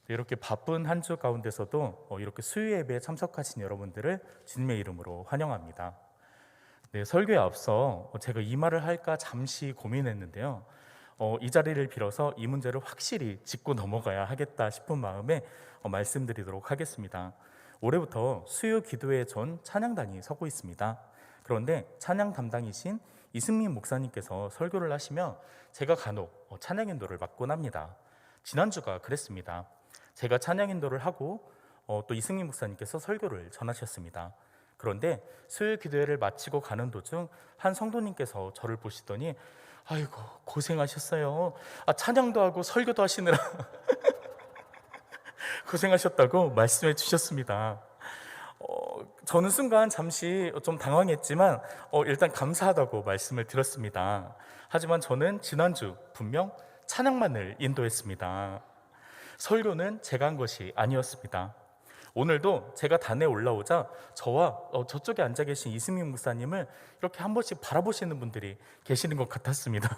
이렇게 바쁜 한 주 가운데서도 이렇게 수요 예배에 참석하신 여러분들을 주님의 이름으로 환영합니다. 네, 설교에 앞서 제가 이 말을 할까 잠시 고민했는데요. 이 자리를 빌어서 이 문제를 확실히 짚고 넘어가야 하겠다 싶은 마음에 말씀드리도록 하겠습니다. 올해부터 수요 기도회 전 찬양단이 서고 있습니다. 그런데 찬양 담당이신 이승민 목사님께서 설교를 하시며 제가 간혹 찬양 인도를 맡곤 합니다. 지난주가 그랬습니다. 제가 찬양 인도를 하고 또 이승민 목사님께서 설교를 전하셨습니다. 그런데 수요 기도회를 마치고 가는 도중 한 성도님께서 저를 보시더니 아이고 고생하셨어요. 찬양도 하고 설교도 하시느라 고생하셨다고 말씀해 주셨습니다. 저는 순간 잠시 좀 당황했지만 일단 감사하다고 말씀을 드렸습니다. 하지만 저는 지난주 분명 찬양만을 인도했습니다. 설교는 제가 한 것이 아니었습니다. 오늘도 제가 단에 올라오자 저와 저쪽에 앉아 계신 이승민 목사님을 이렇게 한 번씩 바라보시는 분들이 계시는 것 같았습니다.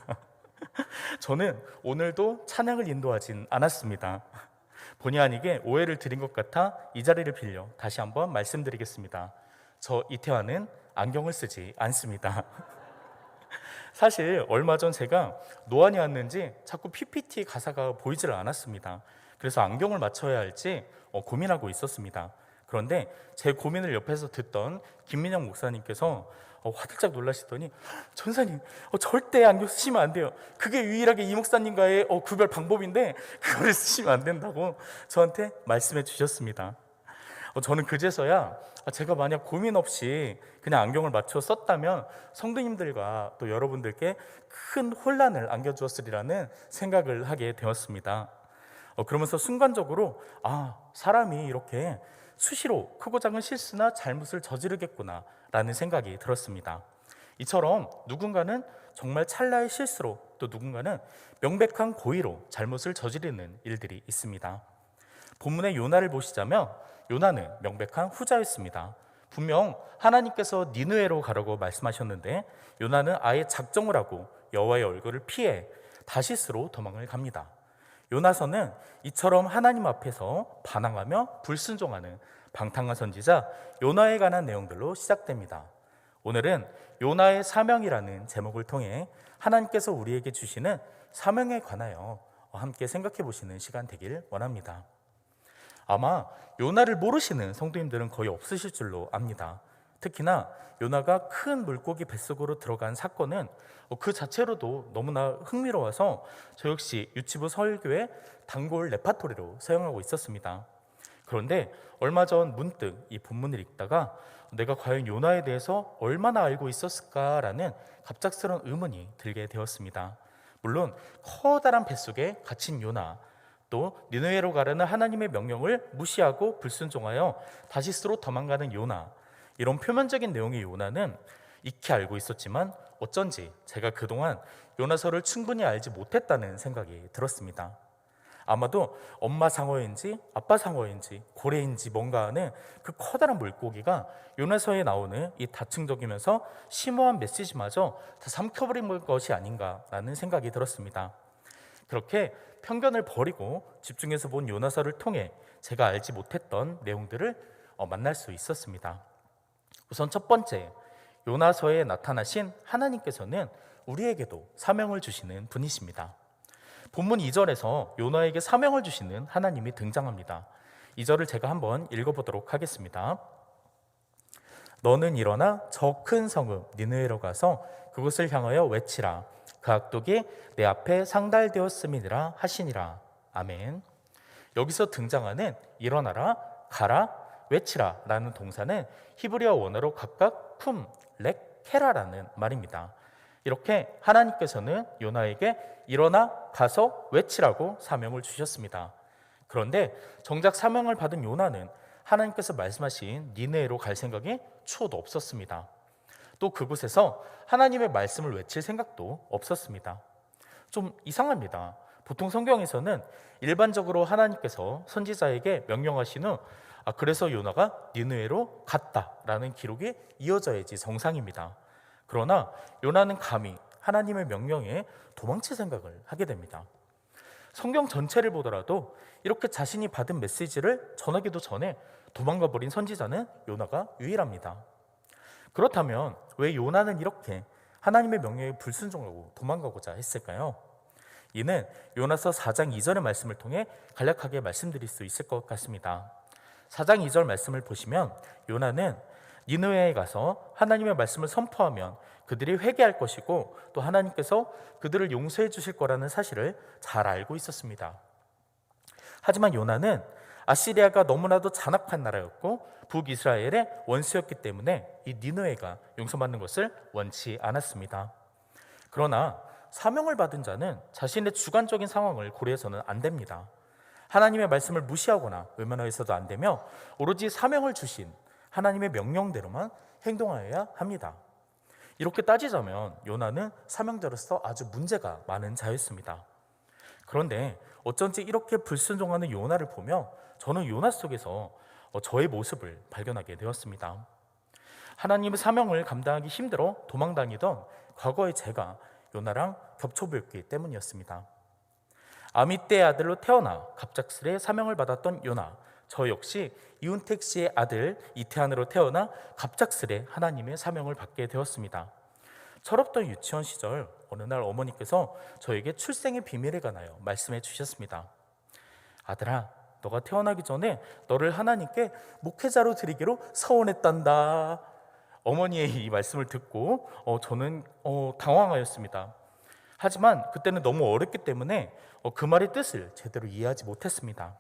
저는 오늘도 찬양을 인도하진 않았습니다. 본의 아니게 오해를 드린 것 같아 이 자리를 빌려 다시 한번 말씀드리겠습니다. 저 이태환은 안경을 쓰지 않습니다. 사실 얼마 전 제가 노안이 왔는지 자꾸 PPT 가사가 보이질 않았습니다. 그래서 안경을 맞춰야 할지 고민하고 있었습니다. 그런데 제 고민을 옆에서 듣던 김민영 목사님께서 화들짝 놀라시더니 전사님 절대 안경 쓰시면 안 돼요. 그게 유일하게 이 목사님과의 구별 방법인데 그거를 쓰시면 안 된다고 저한테 말씀해 주셨습니다. 저는 그제서야 제가 만약 고민 없이 그냥 안경을 맞춰 썼다면 성도님들과 또 여러분들께 큰 혼란을 안겨주었으리라는 생각을 하게 되었습니다. 그러면서 순간적으로 사람이 이렇게 수시로 크고 작은 실수나 잘못을 저지르겠구나 라는 생각이 들었습니다. 이처럼 누군가는 정말 찰나의 실수로 또 누군가는 명백한 고의로 잘못을 저지르는 일들이 있습니다. 본문의 요나를 보시자면 요나는 명백한 후자였습니다. 분명 하나님께서 니느웨로 가라고 말씀하셨는데 요나는 아예 작정을 하고 여호와의 얼굴을 피해 다시스로 도망을 갑니다. 요나서는 이처럼 하나님 앞에서 반항하며 불순종하는 방탕한 선지자 요나에 관한 내용들로 시작됩니다. 오늘은 요나의 사명이라는 제목을 통해 하나님께서 우리에게 주시는 사명에 관하여 함께 생각해 보시는 시간 되길 원합니다. 아마 요나를 모르시는 성도님들은 거의 없으실 줄로 압니다. 특히나 요나가 큰 물고기 뱃속으로 들어간 사건은 그 자체로도 너무나 흥미로워서 저 역시 유치부 설교의 단골 레파토리로 사용하고 있었습니다. 그런데 얼마 전 문득 이 본문을 읽다가 내가 과연 요나에 대해서 얼마나 알고 있었을까라는 갑작스러운 의문이 들게 되었습니다. 물론 커다란 뱃속에 갇힌 요나, 또 니느웨로 가라는 하나님의 명령을 무시하고 불순종하여 다시스로 도망가는 요나, 이런 표면적인 내용의 요나는 익히 알고 있었지만 어쩐지 제가 그동안 요나서를 충분히 알지 못했다는 생각이 들었습니다. 아마도 엄마 상어인지 아빠 상어인지 고래인지 뭔가 하는 그 커다란 물고기가 요나서에 나오는 이 다층적이면서 심오한 메시지마저 다 삼켜버린 것이 아닌가라는 생각이 들었습니다. 그렇게 편견을 버리고 집중해서 본 요나서를 통해 제가 알지 못했던 내용들을 만날 수 있었습니다. 우선 첫 번째, 요나서에 나타나신 하나님께서는 우리에게도 사명을 주시는 분이십니다. 본문 2절에서 요나에게 사명을 주시는 하나님이 등장합니다. 2절을 제가 한번 읽어보도록 하겠습니다. 너는 일어나 저 큰 성읍 니느웨로 가서 그곳을 향하여 외치라. 그 악독이 내 앞에 상달되었음이니라 하시니라. 아멘. 여기서 등장하는 일어나라, 가라, 외치라 라는 동사는 히브리어 원어로 각각 쿰, 렉, 케라라는 말입니다. 이렇게 하나님께서는 요나에게 일어나 가서 외치라고 사명을 주셨습니다. 그런데 정작 사명을 받은 요나는 하나님께서 말씀하신 니느웨로 갈 생각이 추호도 없었습니다. 또 그곳에서 하나님의 말씀을 외칠 생각도 없었습니다. 좀 이상합니다. 보통 성경에서는 일반적으로 하나님께서 선지자에게 명령하신 후 그래서 요나가 니느웨로 갔다라는 기록이 이어져야지 정상입니다. 그러나 요나는 감히 하나님의 명령에 도망칠 생각을 하게 됩니다. 성경 전체를 보더라도 이렇게 자신이 받은 메시지를 전하기도 전에 도망가 버린 선지자는 요나가 유일합니다. 그렇다면 왜 요나는 이렇게 하나님의 명령에 불순종하고 도망가고자 했을까요? 이는 요나서 4장 2절의 말씀을 통해 간략하게 말씀드릴 수 있을 것 같습니다. 4장 2절 말씀을 보시면 요나는 니느웨에 가서 하나님의 말씀을 선포하면 그들이 회개할 것이고 또 하나님께서 그들을 용서해 주실 거라는 사실을 잘 알고 있었습니다. 하지만 요나는 아시리아가 너무나도 잔악한 나라였고 북이스라엘의 원수였기 때문에 이 니느웨가 용서받는 것을 원치 않았습니다. 그러나 사명을 받은 자는 자신의 주관적인 상황을 고려해서는 안 됩니다. 하나님의 말씀을 무시하거나 외면하여서도 안 되며 오로지 사명을 주신 하나님의 명령대로만 행동하여야 합니다. 이렇게 따지자면 요나는 사명자로서 아주 문제가 많은 자였습니다. 그런데 어쩐지 이렇게 불순종하는 요나를 보며 저는 요나 속에서 저의 모습을 발견하게 되었습니다. 하나님의 사명을 감당하기 힘들어 도망다니던 과거의 제가 요나랑 겹쳐보였기 때문이었습니다. 아미떼의 아들로 태어나 갑작스레 사명을 받았던 요나, 저 역시 이운택 씨의 아들 이태한으로 태어나 갑작스레 하나님의 사명을 받게 되었습니다. 철없던 유치원 시절 어느 날 어머니께서 저에게 출생의 비밀에 관하여 말씀해 주셨습니다. 아들아, 너가 태어나기 전에 너를 하나님께 목회자로 드리기로 서원했단다. 어머니의 이 말씀을 듣고 저는 당황하였습니다. 하지만 그때는 너무 어렸기 때문에 그 말의 뜻을 제대로 이해하지 못했습니다.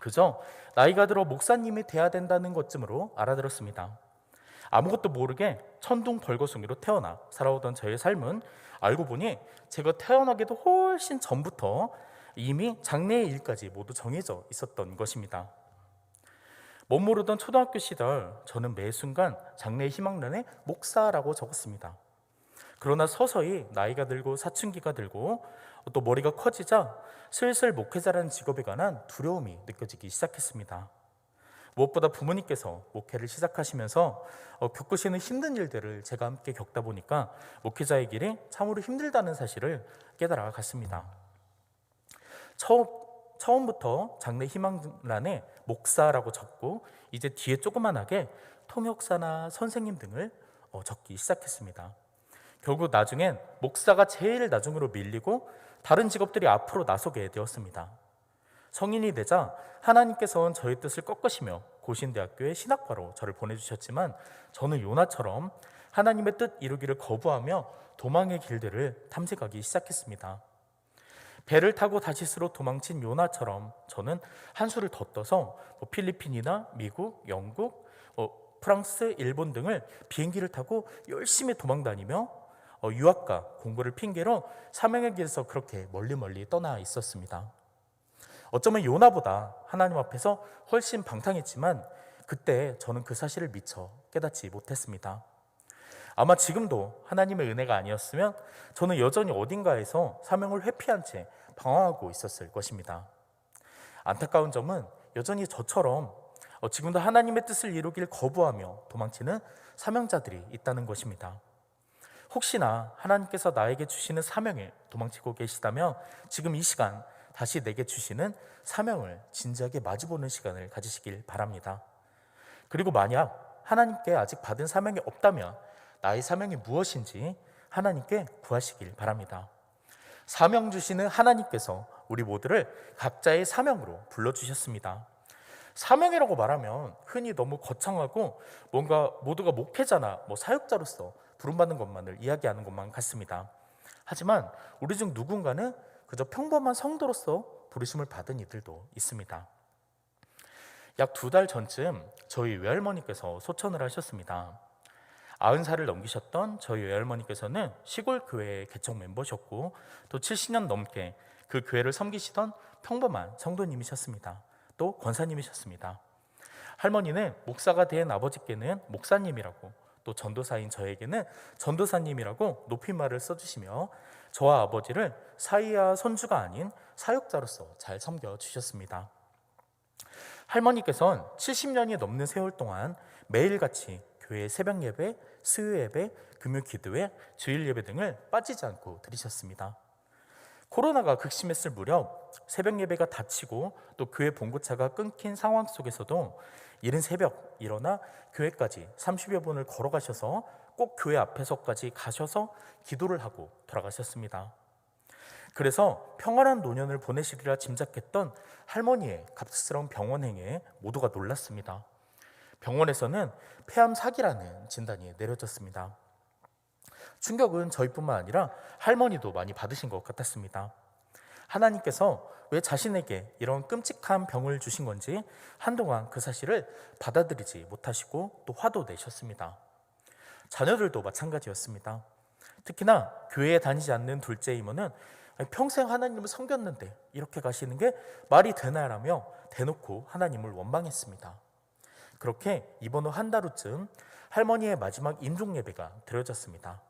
그저 나이가 들어 목사님이 돼야 된다는 것쯤으로 알아들었습니다. 아무것도 모르게 천둥벌거숭이로 태어나 살아오던 저의 삶은 알고 보니 제가 태어나기도 훨씬 전부터 이미 장래의 일까지 모두 정해져 있었던 것입니다. 멋모르던 초등학교 시절 저는 매 순간 장래의 희망란에 목사라고 적었습니다. 그러나 서서히 나이가 들고 사춘기가 들고 또 머리가 커지자 슬슬 목회자라는 직업에 관한 두려움이 느껴지기 시작했습니다. 무엇보다 부모님께서 목회를 시작하시면서 겪으시는 힘든 일들을 제가 함께 겪다 보니까 목회자의 길이 참으로 힘들다는 사실을 깨달아 갔습니다. 처음부터 장래 희망란에 목사라고 적고 이제 뒤에 조그만하게 통역사나 선생님 등을 적기 시작했습니다. 결국 나중엔 목사가 제일 나중으로 밀리고 다른 직업들이 앞으로 나서게 되었습니다. 성인이 되자 하나님께서는 저의 뜻을 꺾으시며 고신대학교의 신학과로 저를 보내주셨지만 저는 요나처럼 하나님의 뜻 이루기를 거부하며 도망의 길들을 탐색하기 시작했습니다. 배를 타고 다시스로 도망친 요나처럼 저는 한수를 더 떠서 필리핀이나 미국, 영국, 프랑스, 일본 등을 비행기를 타고 열심히 도망다니며 유학과 공부를 핑계로 사명의 길에서 그렇게 멀리 떠나 있었습니다. 어쩌면 요나보다 하나님 앞에서 훨씬 방탕했지만 그때 저는 그 사실을 미처 깨닫지 못했습니다. 아마 지금도 하나님의 은혜가 아니었으면 저는 여전히 어딘가에서 사명을 회피한 채 방황하고 있었을 것입니다. 안타까운 점은 여전히 저처럼 지금도 하나님의 뜻을 이루길 거부하며 도망치는 사명자들이 있다는 것입니다. 혹시나 하나님께서 나에게 주시는 사명에 도망치고 계시다면 지금 이 시간 다시 내게 주시는 사명을 진지하게 마주보는 시간을 가지시길 바랍니다. 그리고 만약 하나님께 아직 받은 사명이 없다면 나의 사명이 무엇인지 하나님께 구하시길 바랍니다. 사명 주시는 하나님께서 우리 모두를 각자의 사명으로 불러주셨습니다. 사명이라고 말하면 흔히 너무 거창하고 뭔가 모두가 목회자나 사역자로서 부름받는 것만을 이야기하는 것만 같습니다. 하지만 우리 중 누군가는 그저 평범한 성도로서 부르심을 받은 이들도 있습니다. 약 2달 전쯤 저희 외할머니께서 소천을 하셨습니다. 90살을 넘기셨던 저희 외할머니께서는 시골 교회의 개척 멤버셨고 또 70년 넘게 그 교회를 섬기시던 평범한 성도님이셨습니다. 또 권사님이셨습니다. 할머니는 목사가 된 아버지께는 목사님이라고 또 전도사인 저에게는 전도사님이라고 높임말을 써주시며 저와 아버지를 사위와 손주가 아닌 사역자로서 잘 섬겨주셨습니다. 할머니께서는 70년이 넘는 세월 동안 매일같이 교회 새벽 예배, 수요 예배, 금요 기도회, 주일 예배 등을 빠지지 않고 드리셨습니다. 코로나가 극심했을 무렵 새벽 예배가 닫히고 또 교회 봉고차가 끊긴 상황 속에서도 이른 새벽 일어나 교회까지 30여 분을 걸어가셔서 꼭 교회 앞에서까지 가셔서 기도를 하고 돌아가셨습니다. 그래서 평안한 노년을 보내시리라 짐작했던 할머니의 갑작스러운 병원 행에 모두가 놀랐습니다. 병원에서는 폐암 4기라는 진단이 내려졌습니다. 충격은 저희뿐만 아니라 할머니도 많이 받으신 것 같았습니다. 하나님께서 왜 자신에게 이런 끔찍한 병을 주신 건지 한동안 그 사실을 받아들이지 못하시고 또 화도 내셨습니다. 자녀들도 마찬가지였습니다. 특히나 교회에 다니지 않는 둘째 이모는 평생 하나님을 섬겼는데 이렇게 가시는 게 말이 되나라며 대놓고 하나님을 원망했습니다. 그렇게 이번 후 한 달 후쯤 할머니의 마지막 임종 예배가 드려졌습니다.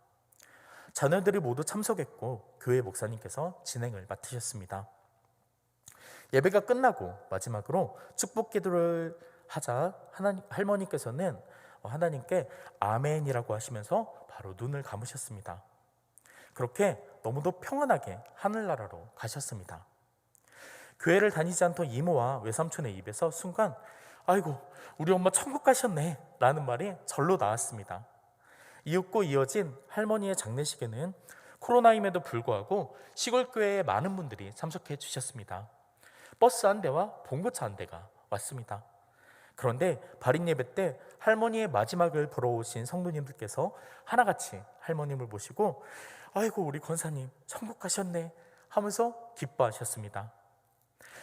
자녀들이 모두 참석했고 교회 목사님께서 진행을 맡으셨습니다. 예배가 끝나고 마지막으로 축복 기도를 하자 할머니께서는 하나님께 아멘이라고 하시면서 바로 눈을 감으셨습니다. 그렇게 너무도 평안하게 하늘나라로 가셨습니다. 교회를 다니지 않던 이모와 외삼촌의 입에서 순간 아이고 우리 엄마 천국 가셨네 라는 말이 절로 나왔습니다. 이윽고 이어진 할머니의 장례식에는 코로나임에도 불구하고 시골교회에 많은 분들이 참석해 주셨습니다. 버스 한 대와 봉고차 한 대가 왔습니다. 그런데 발인 예배 때 할머니의 마지막을 보러 오신 성도님들께서 하나같이 할머님을 보시고 아이고 우리 권사님 천국 가셨네 하면서 기뻐하셨습니다.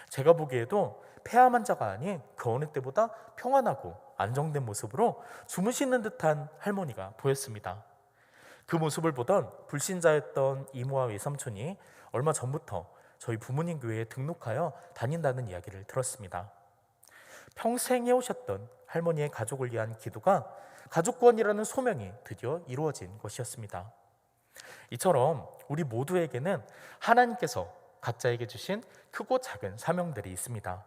제가 보기에도 폐암 환자가 아닌 그 어느 때보다 평안하고 안정된 모습으로 주무시는 듯한 할머니가 보였습니다. 그 모습을 보던 불신자였던 이모와 외삼촌이 얼마 전부터 저희 부모님 교회에 등록하여 다닌다는 이야기를 들었습니다. 평생 해오셨던 할머니의 가족을 위한 기도가 가족구원이라는 소명이 드디어 이루어진 것이었습니다. 이처럼 우리 모두에게는 하나님께서 각자에게 주신 크고 작은 사명들이 있습니다.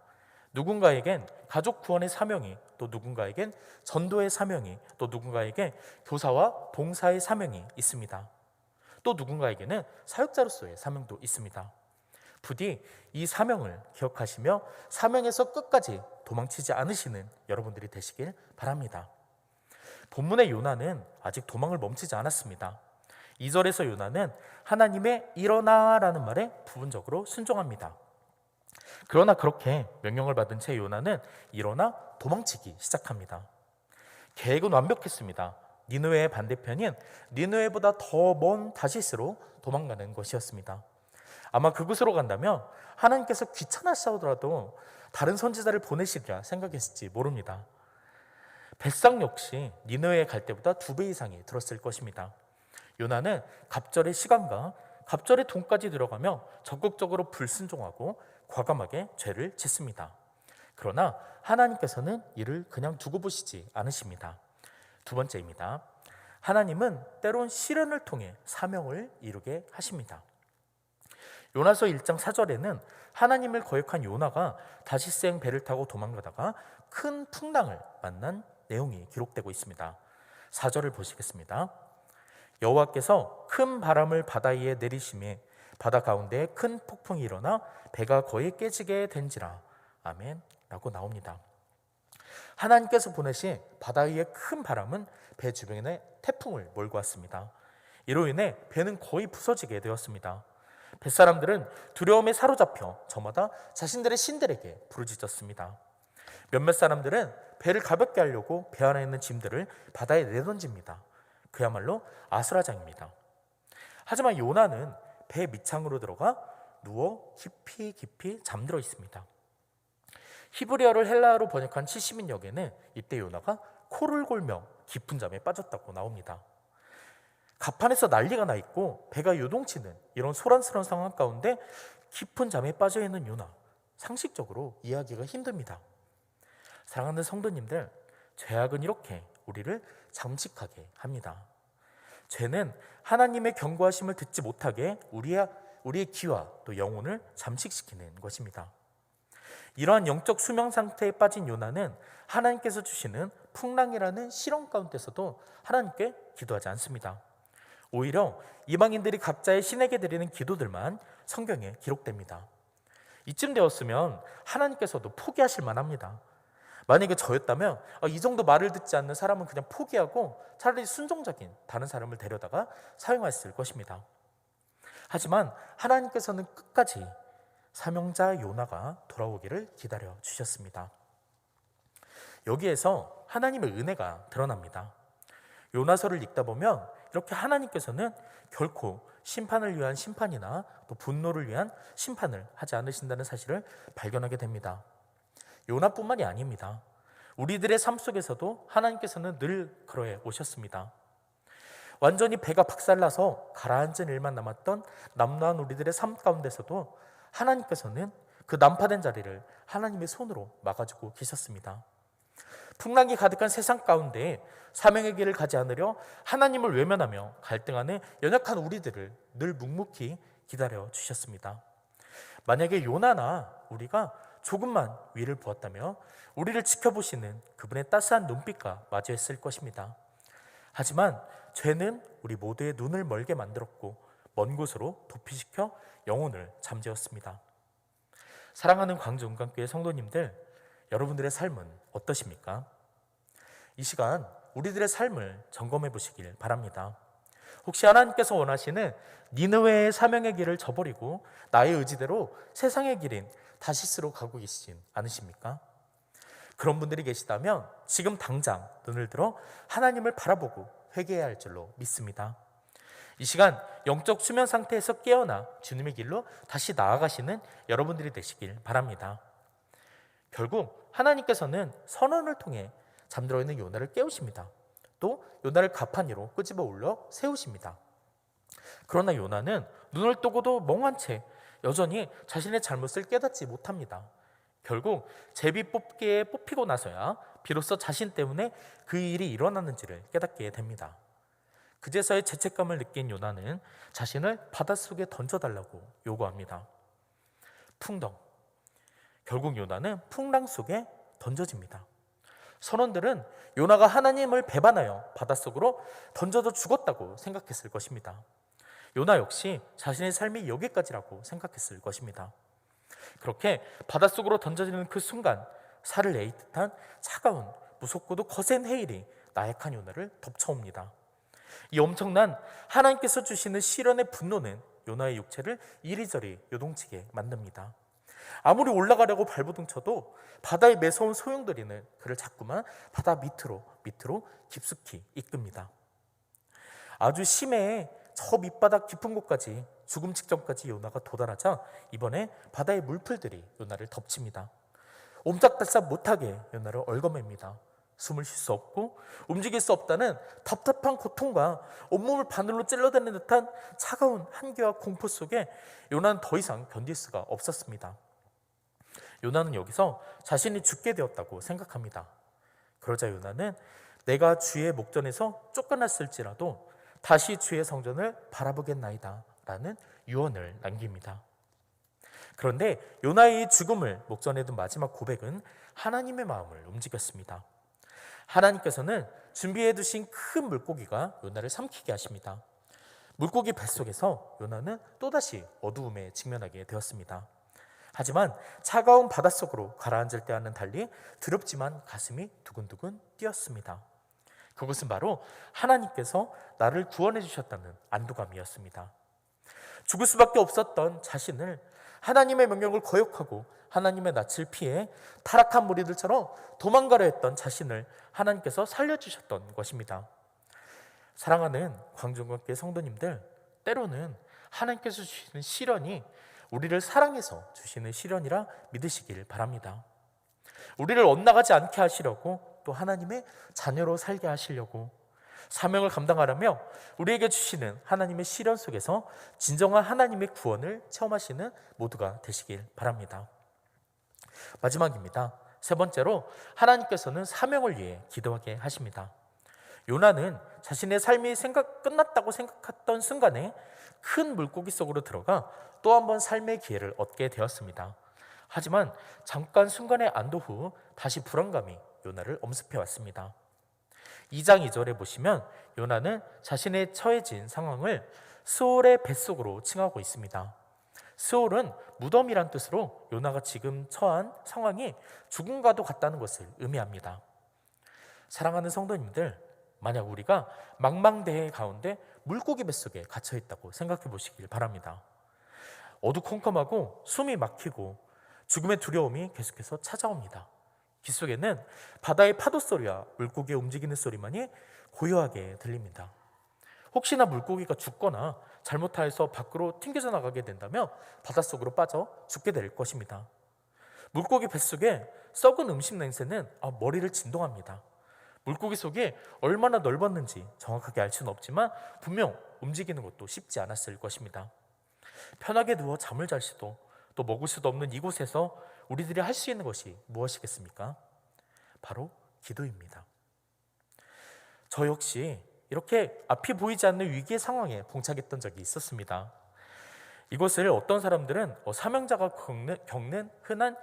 누군가에겐 가족 구원의 사명이, 또 누군가에겐 전도의 사명이, 또 누군가에겐 교사와 봉사의 사명이 있습니다. 또 누군가에게는 사역자로서의 사명도 있습니다. 부디 이 사명을 기억하시며 사명에서 끝까지 도망치지 않으시는 여러분들이 되시길 바랍니다. 본문의 요나는 아직 도망을 멈추지 않았습니다. 2절에서 요나는 하나님의 일어나라는 말에 부분적으로 순종합니다. 그러나 그렇게 명령을 받은 채 요나는 일어나 도망치기 시작합니다. 계획은 완벽했습니다. 니느웨의 반대편인 니느웨보다 더 먼 다시스로 도망가는 것이었습니다. 아마 그곳으로 간다면 하나님께서 귀찮아하더라도 다른 선지자를 보내시리라 생각했을지 모릅니다. 뱃상 역시 니느웨에 갈 때보다 2배 이상이 들었을 것입니다. 요나는 갑절의 시간과 갑절의 돈까지 들어가며 적극적으로 불순종하고 과감하게 죄를 짓습니다. 그러나 하나님께서는 이를 그냥 두고 보시지 않으십니다. 두 번째입니다. 하나님은 때론 시련을 통해 사명을 이루게 하십니다. 요나서 1장 4절에는 하나님을 거역한 요나가 다시스행 배를 타고 도망가다가 큰 풍랑을 만난 내용이 기록되고 있습니다. 4절을 보시겠습니다. 여호와께서 큰 바람을 바다 위에 내리심에 바다 가운데 큰 폭풍이 일어나 배가 거의 깨지게 된지라. 아멘 라고 나옵니다. 하나님께서 보내신 바다 위의 큰 바람은 배 주변에 태풍을 몰고 왔습니다. 이로 인해 배는 거의 부서지게 되었습니다. 뱃사람들은 두려움에 사로잡혀 저마다 자신들의 신들에게 부르짖었습니다. 몇몇 사람들은 배를 가볍게 하려고 배 안에 있는 짐들을 바다에 내던집니다. 그야말로 아수라장입니다. 하지만 요나는 배 밑창으로 들어가 누워 깊이 잠들어 있습니다. 히브리어를 헬라어로 번역한 70인 역에는 이때 요나가 코를 골며 깊은 잠에 빠졌다고 나옵니다. 갑판에서 난리가 나 있고 배가 요동치는 이런 소란스러운 상황 가운데 깊은 잠에 빠져 있는 요나, 상식적으로 이해하기가 힘듭니다. 사랑하는 성도님들, 죄악은 이렇게 우리를 잠식하게 합니다. 죄는 하나님의 경고하심을 듣지 못하게 우리의 귀와 또 영혼을 잠식시키는 것입니다. 이러한 영적 수명 상태에 빠진 요나는 하나님께서 주시는 풍랑이라는 시련 가운데서도 하나님께 기도하지 않습니다. 오히려 이방인들이 각자의 신에게 드리는 기도들만 성경에 기록됩니다. 이쯤 되었으면 하나님께서도 포기하실 만합니다. 만약에 저였다면 이 정도 말을 듣지 않는 사람은 그냥 포기하고 차라리 순종적인 다른 사람을 데려다가 사용했을 것입니다. 하지만 하나님께서는 끝까지 사명자 요나가 돌아오기를 기다려 주셨습니다. 여기에서 하나님의 은혜가 드러납니다. 요나서를 읽다 보면 이렇게 하나님께서는 결코 심판을 위한 심판이나 또 분노를 위한 심판을 하지 않으신다는 사실을 발견하게 됩니다. 요나뿐만이 아닙니다. 우리들의 삶 속에서도 하나님께서는 늘 그러해 오셨습니다. 완전히 배가 박살나서 가라앉은 일만 남았던 남노한 우리들의 삶 가운데서도 하나님께서는 그 난파된 자리를 하나님의 손으로 막아주고 계셨습니다. 풍랑이 가득한 세상 가운데 사명의 길을 가지 않으려 하나님을 외면하며 갈등하는 연약한 우리들을 늘 묵묵히 기다려 주셨습니다. 만약에 요나나 우리가 조금만 위를 보았다며 우리를 지켜보시는 그분의 따스한 눈빛과 마주했을 것입니다. 하지만 죄는 우리 모두의 눈을 멀게 만들었고 먼 곳으로 도피시켜 영혼을 잠재웠습니다. 사랑하는 광주은광교회 성도님들, 여러분들의 삶은 어떠십니까? 이 시간 우리들의 삶을 점검해 보시길 바랍니다. 혹시 하나님께서 원하시는 니느웨의 사명의 길을 저버리고 나의 의지대로 세상의 길인 다시스로 가고 계시진 않으십니까? 그런 분들이 계시다면 지금 당장 눈을 들어 하나님을 바라보고 회개해야 할 줄로 믿습니다. 이 시간 영적 수면 상태에서 깨어나 주님의 길로 다시 나아가시는 여러분들이 되시길 바랍니다. 결국 하나님께서는 선언을 통해 잠들어 있는 요나를 깨우십니다. 또 요나를 가판위로 끄집어 올려 세우십니다. 그러나 요나는 눈을 뜨고도 멍한 채 여전히 자신의 잘못을 깨닫지 못합니다. 결국 제비 뽑기에 뽑히고 나서야 비로소 자신 때문에 그 일이 일어났는지를 깨닫게 됩니다. 그제서야 죄책감을 느낀 요나는 자신을 바닷속에 던져달라고 요구합니다. 풍덩. 결국 요나는 풍랑 속에 던져집니다. 선원들은 요나가 하나님을 배반하여 바닷속으로 던져도 죽었다고 생각했을 것입니다. 요나 역시 자신의 삶이 여기까지라고 생각했을 것입니다. 그렇게 바닷속으로 던져지는 그 순간 살을 내릴 듯한 차가운 무섭고도 거센 해일이 나약한 요나를 덮쳐옵니다. 이 엄청난 하나님께서 주시는 시련의 분노는 요나의 육체를 이리저리 요동치게 만듭니다. 아무리 올라가려고 발버둥 쳐도 바다의 매서운 소용돌이는 그를 자꾸만 바다 밑으로 깊숙이 이끕니다. 아주 심해 저 밑바닥 깊은 곳까지 죽음 직전까지 요나가 도달하자 이번에 바다의 물풀들이 요나를 덮칩니다. 옴짝달싹 못하게 요나를 얽어맵니다. 숨을 쉴 수 없고 움직일 수 없다는 답답한 고통과 온몸을 바늘로 찔러대는 듯한 차가운 한계와 공포 속에 요나는 더 이상 견딜 수가 없었습니다. 요나는 여기서 자신이 죽게 되었다고 생각합니다. 그러자 요나는 내가 주의 목전에서 쫓겨났을지라도 다시 주의 성전을 바라보겠나이다 라는 유언을 남깁니다. 그런데 요나의 죽음을 목전에 둔 마지막 고백은 하나님의 마음을 움직였습니다. 하나님께서는 준비해 두신 큰 물고기가 요나를 삼키게 하십니다. 물고기 뱃속에서 요나는 또다시 어두움에 직면하게 되었습니다. 하지만 차가운 바닷속으로 가라앉을 때와는 달리 두렵지만 가슴이 두근두근 뛰었습니다. 그것은 바로 하나님께서 나를 구원해 주셨다는 안도감이었습니다. 죽을 수밖에 없었던 자신을 하나님의 명령을 거역하고 하나님의 낯을 피해 타락한 무리들처럼 도망가려 했던 자신을 하나님께서 살려주셨던 것입니다. 사랑하는 광주교회 성도님들, 때로는 하나님께서 주시는 시련이 우리를 사랑해서 주시는 시련이라 믿으시길 바랍니다. 우리를 엇나가지 않게 하시려고, 또 하나님의 자녀로 살게 하시려고, 사명을 감당하려며 우리에게 주시는 하나님의 시련 속에서 진정한 하나님의 구원을 체험하시는 모두가 되시길 바랍니다. 마지막입니다. 세 번째로 하나님께서는 사명을 위해 기도하게 하십니다. 요나는 자신의 삶이 끝났다고 생각했던 순간에 큰 물고기 속으로 들어가 또 한 번 삶의 기회를 얻게 되었습니다. 하지만 잠깐 순간의 안도 후 다시 불안감이 요나를 엄습해 왔습니다. 2장 2절에 보시면 요나는 자신의 처해진 상황을 수올의 뱃속으로 칭하고 있습니다. 스올은 무덤이란 뜻으로 요나가 지금 처한 상황이 죽음과도 같다는 것을 의미합니다. 사랑하는 성도님들, 만약 우리가 망망대해 가운데 물고기 뱃속에 갇혀 있다고 생각해 보시길 바랍니다. 어두컴컴하고 숨이 막히고 죽음의 두려움이 계속해서 찾아옵니다. 귓속에는 바다의 파도 소리와 물고기의 움직이는 소리만이 고요하게 들립니다. 혹시나 물고기가 죽거나 잘못하여서 밖으로 튕겨져 나가게 된다면 바닷속으로 빠져 죽게 될 것입니다. 물고기 뱃속에 썩은 음식 냄새는 머리를 진동합니다. 물고기 속이 얼마나 넓었는지 정확하게 알 수는 없지만 분명 움직이는 것도 쉽지 않았을 것입니다. 편하게 누워 잠을 잘 수도 또 먹을 수도 없는 이곳에서 우리들이 할 수 있는 것이 무엇이겠습니까? 바로 기도입니다. 저 역시 이렇게 앞이 보이지 않는 위기의 상황에 봉착했던 적이 있었습니다. 이것을 어떤 사람들은 사명자가 겪는 흔한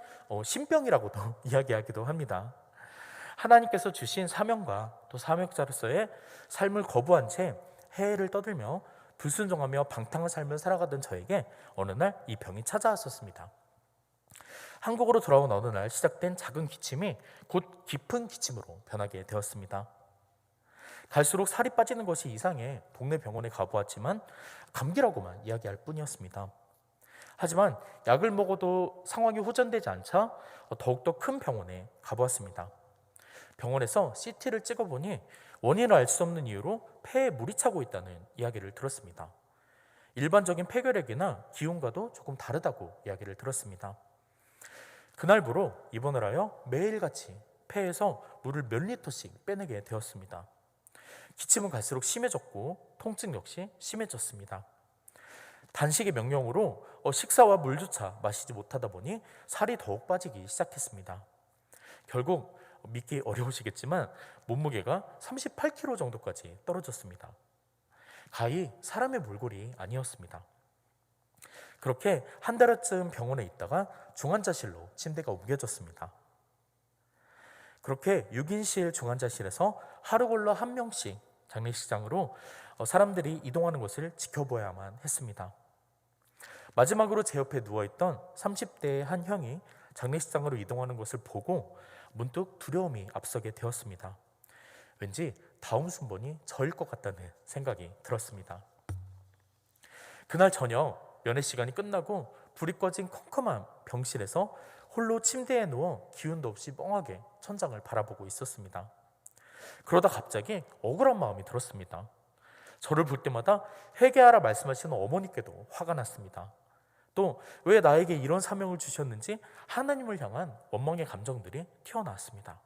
신병이라고도 이야기하기도 합니다. 하나님께서 주신 사명과 또 사명자로서의 삶을 거부한 채 해를 떠들며 불순종하며 방탕한 삶을 살아가던 저에게 어느 날 이 병이 찾아왔었습니다. 한국으로 돌아온 어느 날 시작된 작은 기침이 곧 깊은 기침으로 변하게 되었습니다. 갈수록 살이 빠지는 것이 이상해 동네 병원에 가보았지만 감기라고만 이야기할 뿐이었습니다. 하지만 약을 먹어도 상황이 호전되지 않자 더욱더 큰 병원에 가보았습니다. 병원에서 CT를 찍어보니 원인을 알 수 없는 이유로 폐에 물이 차고 있다는 이야기를 들었습니다. 일반적인 폐결핵이나 기운과도 조금 다르다고 이야기를 들었습니다. 그날부로 입원을 하여 매일같이 폐에서 물을 몇 리터씩 빼내게 되었습니다. 기침은 갈수록 심해졌고 통증 역시 심해졌습니다. 단식의 명령으로 식사와 물조차 마시지 못하다 보니 살이 더욱 빠지기 시작했습니다. 결국 믿기 어려우시겠지만 몸무게가 38kg 정도까지 떨어졌습니다. 가히 사람의 몰골이 아니었습니다. 그렇게 한 달여쯤 병원에 있다가 중환자실로 침대가 옮겨졌습니다. 그렇게 6인실 중환자실에서 하루 걸러 한 명씩 장례식장으로 사람들이 이동하는 것을 지켜보야만 했습니다. 마지막으로 제 옆에 누워있던 30대의 한 형이 장례식장으로 이동하는 것을 보고 문득 두려움이 앞서게 되었습니다. 왠지 다음 순번이 저일 것 같다는 생각이 들었습니다. 그날 저녁 연회 시간이 끝나고 불이 꺼진 컴컴한 병실에서 홀로 침대에 누워 기운도 없이 멍하게 천장을 바라보고 있었습니다. 그러다 갑자기 억울한 마음이 들었습니다. 저를 볼 때마다 회개하라 말씀하시는 어머니께도 화가 났습니다. 또 왜 나에게 이런 사명을 주셨는지 하나님을 향한 원망의 감정들이 튀어나왔습니다.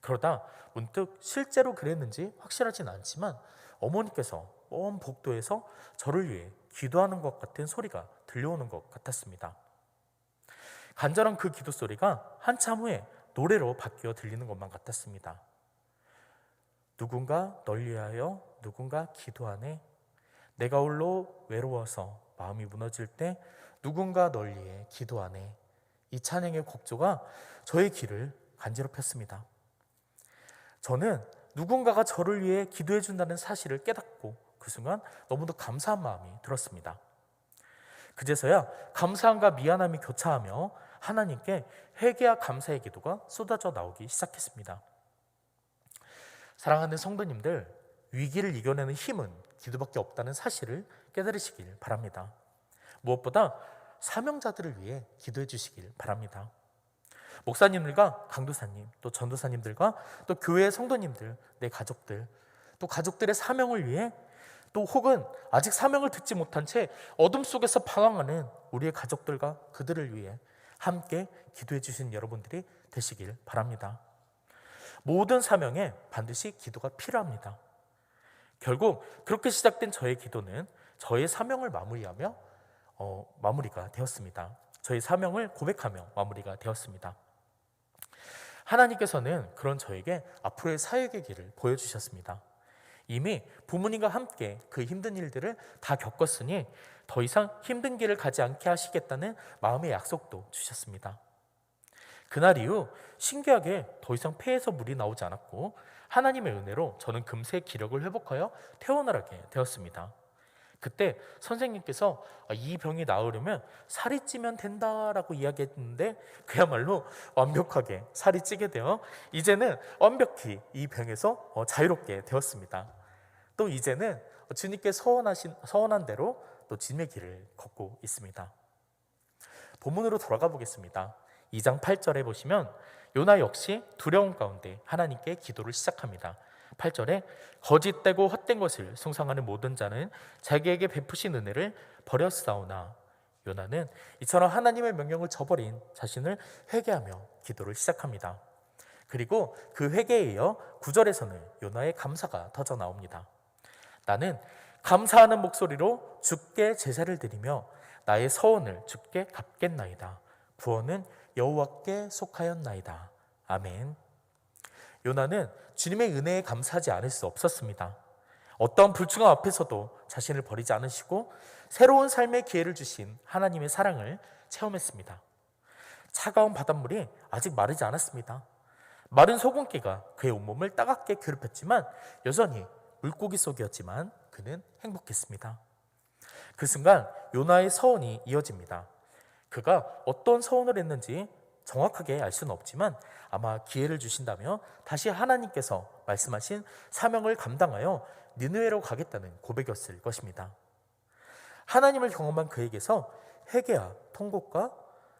그러다 문득 실제로 그랬는지 확실하진 않지만 어머니께서 먼 복도에서 저를 위해 기도하는 것 같은 소리가 들려오는 것 같았습니다. 간절한 그 기도 소리가 한참 후에 노래로 바뀌어 들리는 것만 같았습니다. 누군가 널 위하여 누군가 기도하네. 내가 홀로 외로워서 마음이 무너질 때 누군가 널 위해 기도하네. 이 찬양의 곡조가 저의 귀를 간지럽혔습니다. 저는 누군가가 저를 위해 기도해 준다는 사실을 깨닫고 그 순간 너무도 감사한 마음이 들었습니다. 그제서야 감사함과 미안함이 교차하며 하나님께 회개와 감사의 기도가 쏟아져 나오기 시작했습니다. 사랑하는 성도님들, 위기를 이겨내는 힘은 기도밖에 없다는 사실을 깨달으시길 바랍니다. 무엇보다 사명자들을 위해 기도해 주시길 바랍니다. 목사님들과 강도사님, 또 전도사님들과 또 교회의 성도님들, 내 가족들, 또 가족들의 사명을 위해 또 혹은 아직 사명을 듣지 못한 채 어둠 속에서 방황하는 우리의 가족들과 그들을 위해 함께 기도해 주신 여러분들이 되시길 바랍니다. 모든 사명에 반드시 기도가 필요합니다. 결국 그렇게 시작된 저의 기도는 저의 사명을 마무리하며 마무리가 되었습니다. 저의 사명을 고백하며 마무리가 되었습니다. 하나님께서는 그런 저에게 앞으로의 사역의 길을 보여주셨습니다. 이미 부모님과 함께 그 힘든 일들을 다 겪었으니 더 이상 힘든 길을 가지 않게 하시겠다는 마음의 약속도 주셨습니다. 그날 이후 신기하게 더 이상 폐에서 물이 나오지 않았고 하나님의 은혜로 저는 금세 기력을 회복하여 퇴원을 하게 되었습니다. 그때 선생님께서 이 병이 나으려면 살이 찌면 된다라고 이야기했는데 그야말로 완벽하게 살이 찌게 되어 이제는 완벽히 이 병에서 자유롭게 되었습니다. 또 이제는 주님께 서원한 대로 또 주님의 길을 걷고 있습니다. 본문으로 돌아가 보겠습니다. 2장 8절에 보시면 요나 역시 두려움 가운데 하나님께 기도를 시작합니다. 8절에 거짓되고 헛된 것을 숭상하는 모든 자는 자기에게 베푸신 은혜를 버렸사오나, 요나는 이처럼 하나님의 명령을 저버린 자신을 회개하며 기도를 시작합니다. 그리고 그 회개에 이어 9절에서는 요나의 감사가 터져 나옵니다. 나는 감사하는 목소리로 주께 제사를 드리며 나의 서원을 주께 갚겠나이다. 구원은 여호와께 속하였나이다. 아멘. 요나는 주님의 은혜에 감사하지 않을 수 없었습니다. 어떠한 불충함 앞에서도 자신을 버리지 않으시고 새로운 삶의 기회를 주신 하나님의 사랑을 체험했습니다. 차가운 바닷물이 아직 마르지 않았습니다. 마른 소금기가 그의 온몸을 따갑게 괴롭혔지만 여전히 물고기 속이었지만 그는 행복했습니다. 그 순간 요나의 서원이 이어집니다. 그가 어떤 서원을 했는지 정확하게 알 수는 없지만 아마 기회를 주신다며 다시 하나님께서 말씀하신 사명을 감당하여 니느웨로 가겠다는 고백이었을 것입니다. 하나님을 경험한 그에게서 회개와 통곡과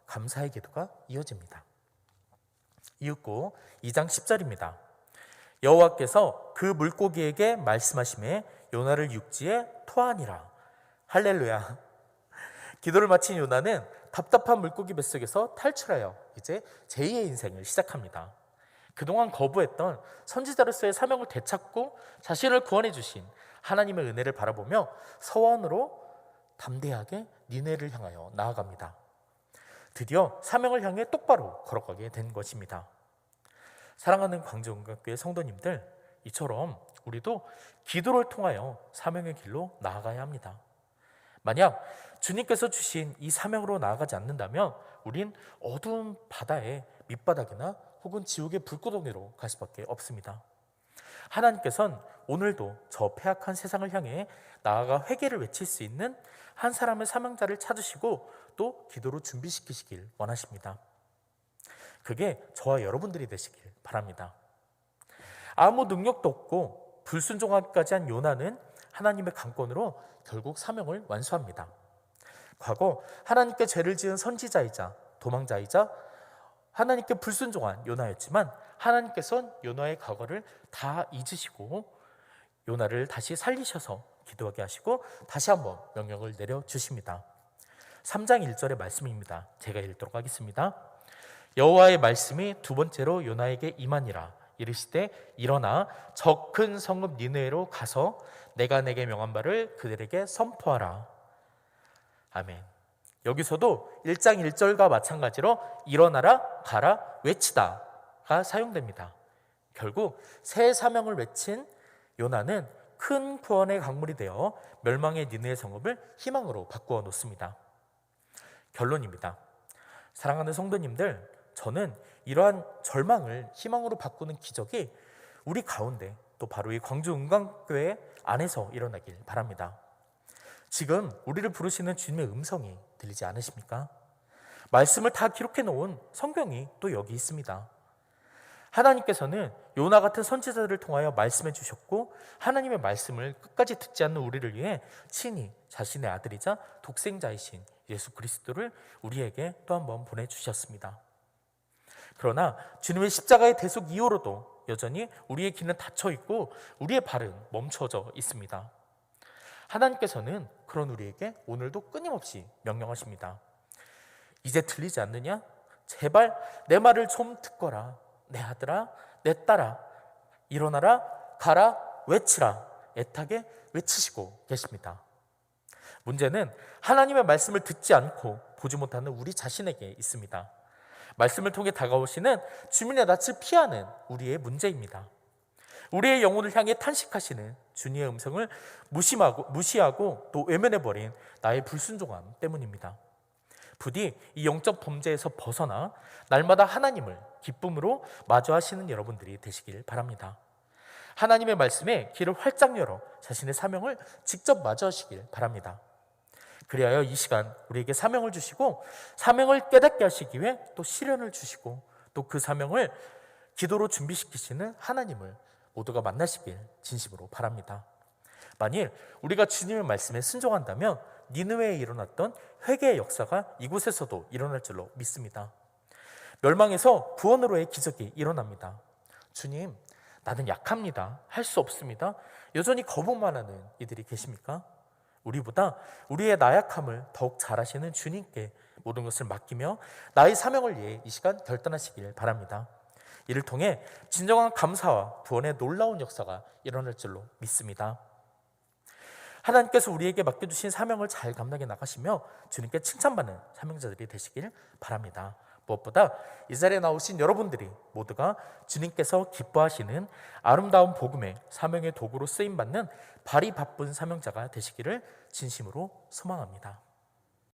감사의 기도가 이어집니다. 이윽고 2장 10절입니다. 여호와께서 그 물고기에게 말씀하시매 요나를 육지에 토하니라. 할렐루야. 기도를 마친 요나는 답답한 물고기 뱃속에서 탈출하여 이제 제2의 인생을 시작합니다. 그동안 거부했던 선지자로서의 사명을 되찾고 자신을 구원해 주신 하나님의 은혜를 바라보며 서원으로 담대하게 니네를 향하여 나아갑니다. 드디어 사명을 향해 똑바로 걸어가게 된 것입니다. 사랑하는 광주은광교회 성도님들, 이처럼 우리도 기도를 통하여 사명의 길로 나아가야 합니다. 만약 주님께서 주신 이 사명으로 나아가지 않는다면 우린 어두운 바다의 밑바닥이나 혹은 지옥의 불구덩이로 갈 수밖에 없습니다. 하나님께서는 오늘도 저 패악한 세상을 향해 나아가 회개를 외칠 수 있는 한 사람의 사명자를 찾으시고 또 기도로 준비시키시길 원하십니다. 그게 저와 여러분들이 되시길 바랍니다. 아무 능력도 없고 불순종하기까지 한 요나는 하나님의 강권으로 결국 사명을 완수합니다. 과거 하나님께 죄를 지은 선지자이자 도망자이자 하나님께 불순종한 요나였지만 하나님께서는 요나의 과거를 다 잊으시고 요나를 다시 살리셔서 기도하게 하시고 다시 한번 명령을 내려주십니다. 3장 1절의 말씀입니다. 제가 읽도록 하겠습니다. 여호와의 말씀이 두 번째로 요나에게 임하니라. 이르시되 일어나 저 큰 성읍 니느웨로 가서 내가 내게 명한 바를 그들에게 선포하라. 아멘. 여기서도 1장 1절과 마찬가지로 일어나라, 가라, 외치다가 사용됩니다. 결국 새 사명을 외친 요나는 큰 구원의 강물이 되어 멸망의 니느웨 성읍을 희망으로 바꾸어 놓습니다. 결론입니다. 사랑하는 성도님들, 저는 이러한 절망을 희망으로 바꾸는 기적이 우리 가운데 또 바로 이 광주 은광교회 안에서 일어나길 바랍니다. 지금 우리를 부르시는 주님의 음성이 들리지 않으십니까? 말씀을 다 기록해 놓은 성경이 또 여기 있습니다. 하나님께서는 요나 같은 선지자들을 통하여 말씀해 주셨고 하나님의 말씀을 끝까지 듣지 않는 우리를 위해 친히 자신의 아들이자 독생자이신 예수 그리스도를 우리에게 또 한 번 보내주셨습니다. 그러나 주님의 십자가의 대속 이후로도 여전히 우리의 길은 닫혀 있고 우리의 발은 멈춰져 있습니다. 하나님께서는 그런 우리에게 오늘도 끊임없이 명령하십니다. 이제 들리지 않느냐? 제발 내 말을 좀 듣거라. 내 아들아, 내 딸아, 일어나라, 가라, 외치라. 애타게 외치시고 계십니다. 문제는 하나님의 말씀을 듣지 않고 보지 못하는 우리 자신에게 있습니다. 말씀을 통해 다가오시는 주님의 낯을 피하는 우리의 문제입니다. 우리의 영혼을 향해 탄식하시는 주님의 음성을 무시하고 또 외면해버린 나의 불순종함 때문입니다. 부디 이 영적 범죄에서 벗어나 날마다 하나님을 기쁨으로 마주하시는 여러분들이 되시길 바랍니다. 하나님의 말씀에 길을 활짝 열어 자신의 사명을 직접 마주하시길 바랍니다. 그리하여 이 시간 우리에게 사명을 주시고 사명을 깨닫게 하시기 위해 또 시련을 주시고 또 그 사명을 기도로 준비시키시는 하나님을 모두가 만나시길 진심으로 바랍니다. 만일 우리가 주님의 말씀에 순종한다면 니느웨에 일어났던 회개의 역사가 이곳에서도 일어날 줄로 믿습니다. 멸망에서 구원으로의 기적이 일어납니다. 주님, 나는 약합니다. 할 수 없습니다. 여전히 거부만 하는 이들이 계십니까? 우리보다 우리의 나약함을 더욱 잘 아시는 주님께 모든 것을 맡기며 나의 사명을 위해 이 시간 결단하시길 바랍니다. 이를 통해 진정한 감사와 구원의 놀라운 역사가 일어날 줄로 믿습니다. 하나님께서 우리에게 맡겨주신 사명을 잘 감당해 나가시며 주님께 칭찬받는 사명자들이 되시길 바랍니다. 무엇보다 이 자리에 나오신 여러분들이 모두가 주님께서 기뻐하시는 아름다운 복음의 사명의 도구로 쓰임받는 발이 바쁜 사명자가 되시기를 진심으로 소망합니다.